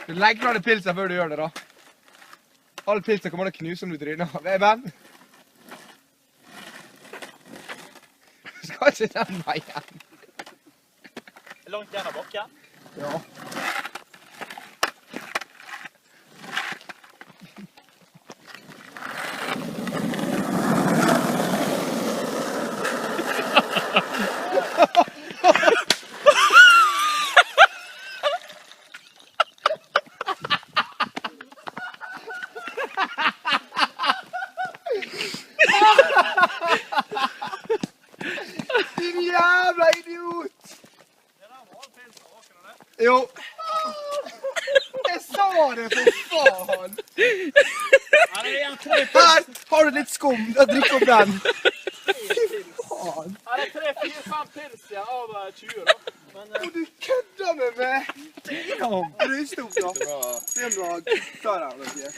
Legg fra deg pilsen før du gjør det, da. All pilsen kommer til å knuse om du tryner. Veben? Skal ikke den veien. Langt igjen av bakken? Ja. Din jævla idiot! Jo. Jeg sa det, for faen! Her har du litt skum. Drikk opp den. Fy faen. Her er 3-4-5 pils av 20 da. Og du kødder med meg! Røyste opp da. Se om du har kuttet den.